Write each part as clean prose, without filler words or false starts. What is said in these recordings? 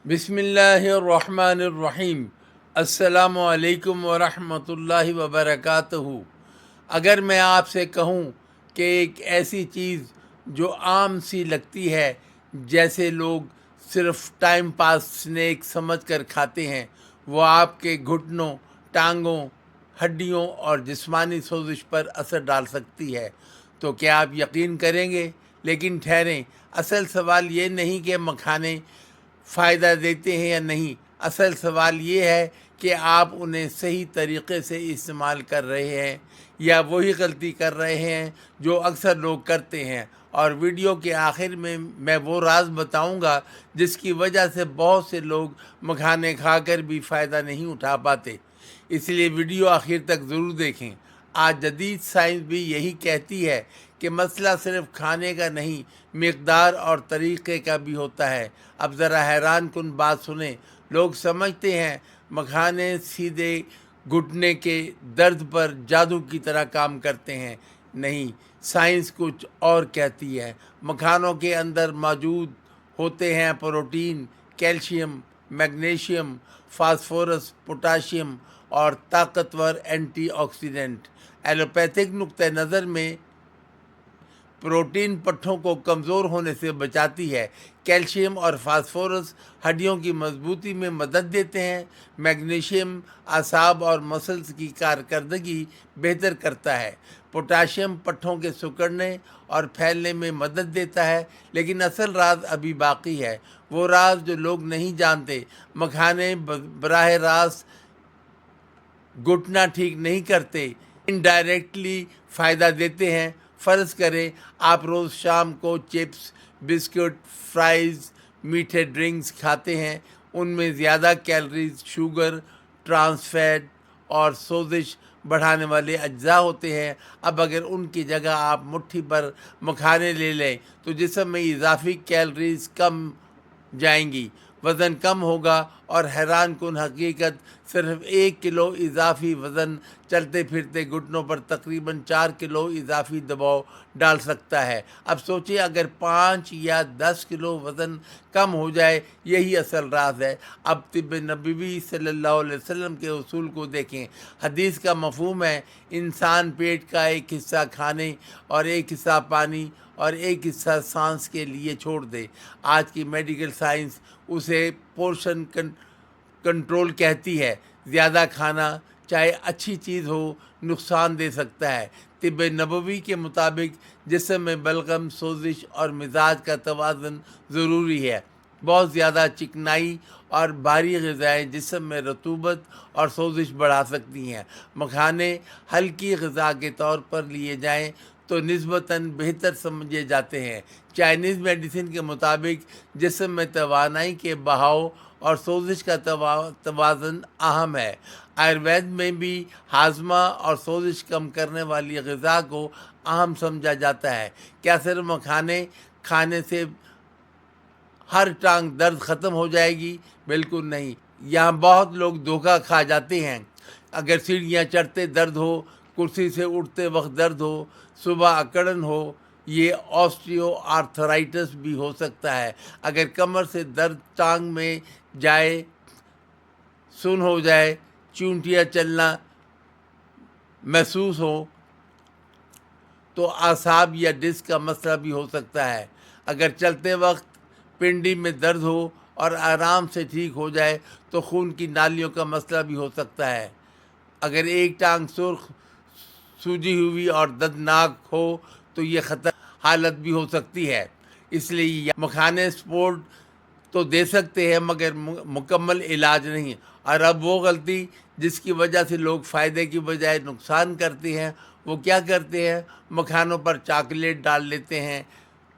بسم اللہ الرحمن الرحیم۔ السلام علیکم ورحمۃ اللہ وبرکاتہ۔ اگر میں آپ سے کہوں کہ ایک ایسی چیز جو عام سی لگتی ہے، جیسے لوگ صرف ٹائم پاس سنیک سمجھ کر کھاتے ہیں، وہ آپ کے گھٹنوں، ٹانگوں، ہڈیوں اور جسمانی سوزش پر اثر ڈال سکتی ہے، تو کیا آپ یقین کریں گے؟ لیکن ٹھہریں، اصل سوال یہ نہیں کہ مکھانے فائدہ دیتے ہیں یا نہیں، اصل سوال یہ ہے کہ آپ انہیں صحیح طریقے سے استعمال کر رہے ہیں یا وہی غلطی کر رہے ہیں جو اکثر لوگ کرتے ہیں۔ اور ویڈیو کے آخر میں وہ راز بتاؤں گا جس کی وجہ سے بہت سے لوگ مکھانے کھا کر بھی فائدہ نہیں اٹھا پاتے، اس لیے ویڈیو آخر تک ضرور دیکھیں۔ آج جدید سائنس بھی یہی کہتی ہے کہ مسئلہ صرف کھانے کا نہیں، مقدار اور طریقے کا بھی ہوتا ہے۔ اب ذرا حیران کن بات سنیں، لوگ سمجھتے ہیں مکھانے سیدھے گھٹنے کے درد پر جادو کی طرح کام کرتے ہیں۔ نہیں، سائنس کچھ اور کہتی ہے۔ مکھانوں کے اندر موجود ہوتے ہیں protein, calcium, magnesium, phosphorus, potassium اور طاقتور اینٹی آکسیڈنٹ۔ ایلوپیتھک نقطہ نظر میں پروٹین پٹھوں کو کمزور ہونے سے بچاتی ہے، کیلشیم اور فاسفورس ہڈیوں کی مضبوطی میں مدد دیتے ہیں، میگنیشیم اعصاب اور مسلز کی کارکردگی بہتر کرتا ہے، پوٹاشیم پٹھوں کے سکڑنے اور پھیلنے میں مدد دیتا ہے۔ لیکن اصل راز ابھی باقی ہے، وہ راز جو لوگ نہیں جانتے۔ مکھانے براہ راست گھٹنا ٹھیک نہیں کرتے، انڈائریکٹلی فائدہ دیتے ہیں۔ فرض کریں آپ روز شام کو چپس، بسکٹ، فرائز، میٹھے ڈرنکس کھاتے ہیں۔ ان میں زیادہ کیلریز، شوگر، ٹرانس فیٹ اور سوزش بڑھانے والے اجزاء ہوتے ہیں۔ اب اگر ان کی جگہ آپ مٹھی پر مکھانے لے لیں تو جسم میں اضافی کیلریز کم جائیں گی، وزن کم ہوگا، اور حیران کن حقیقت، صرف 1 کلو اضافی وزن چلتے پھرتے گھٹنوں پر تقریباً 4 کلو اضافی دباؤ ڈال سکتا ہے۔ اب سوچیں اگر 5 یا 10 کلو وزن کم ہو جائے، یہی اصل راز ہے۔ اب طب نبوی صلی اللہ علیہ وسلم کے اصول کو دیکھیں۔ حدیث کا مفہوم ہے انسان پیٹ کا ایک حصہ کھانے اور ایک حصہ پانی اور ایک حصہ سانس کے لیے چھوڑ دے۔ آج کی میڈیکل سائنس اسے پورشن کنٹرول کہتی ہے۔ زیادہ کھانا، چاہے اچھی چیز ہو، نقصان دے سکتا ہے۔ طب نبوی کے مطابق جسم میں بلغم، سوزش اور مزاج کا توازن ضروری ہے۔ بہت زیادہ چکنائی اور بھاری غذائیں جسم میں رطوبت اور سوزش بڑھا سکتی ہیں۔ مکھانے ہلکی غذا کے طور پر لیے جائیں تو نسبتاً بہتر سمجھے جاتے ہیں۔ چائنیز میڈیسن کے مطابق جسم میں توانائی کے بہاؤ اور سوزش کا توازن اہم ہے۔ آیوروید میں بھی ہاضمہ اور سوزش کم کرنے والی غذا کو اہم سمجھا جاتا ہے۔ کیا صرف مکھانے کھانے سے ہر ٹانگ درد ختم ہو جائے گی؟ بالکل نہیں۔ یہاں بہت لوگ دھوکہ کھا جاتے ہیں۔ اگر سیڑھیاں چڑھتے درد ہو، کرسی سے اٹھتے وقت درد ہو، صبح اکڑن ہو، یہ آسٹریو آرتھرائٹس بھی ہو سکتا ہے۔ اگر کمر سے درد ٹانگ میں جائے، سن ہو جائے، چونٹیاں چلنا محسوس ہو، تو اعصاب یا ڈسک کا مسئلہ بھی ہو سکتا ہے۔ اگر چلتے وقت پنڈی میں درد ہو اور آرام سے ٹھیک ہو جائے تو خون کی نالیوں کا مسئلہ بھی ہو سکتا ہے۔ اگر ایک ٹانگ سرخ، سوجی ہوئی اور دردناک ہو تو یہ خطر حالت بھی ہو سکتی ہے۔ اس لیے مکھانے سپورٹ تو دے سکتے ہیں مگر مکمل علاج نہیں۔ اور اب وہ غلطی جس کی وجہ سے لوگ فائدے کی بجائے نقصان کرتے ہیں، وہ کیا کرتے ہیں؟ مکھانوں پر چاکلیٹ ڈال لیتے ہیں،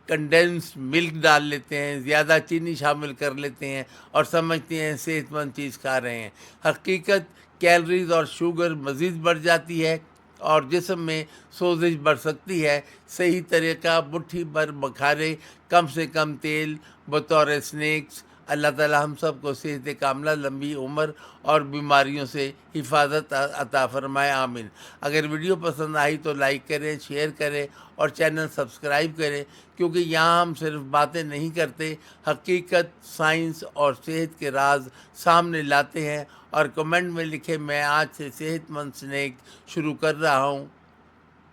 کنڈینس ملک ڈال لیتے ہیں، زیادہ چینی شامل کر لیتے ہیں اور سمجھتے ہیں صحت مند چیز کھا رہے ہیں۔ حقیقت کیلریز اور شوگر مزید بڑھ جاتی ہے اور جسم میں سوزش بڑھ سکتی ہے۔ صحیح طریقہ مٹھی بھر مکھانے، کم سے کم تیل، بطور سنیکس اللہ تعالی ہم سب کو صحت کاملہ، لمبی عمر اور بیماریوں سے حفاظت عطا فرمائے، آمین۔ اگر ویڈیو پسند آئی تو لائک کریں، شیئر کریں اور چینل سبسکرائب کریں، کیونکہ یہاں ہم صرف باتیں نہیں کرتے، حقیقت، سائنس اور صحت کے راز سامنے لاتے ہیں۔ اور کمنٹ میں لکھیں، میں آج سے صحت مند سنیک شروع کر رہا ہوں۔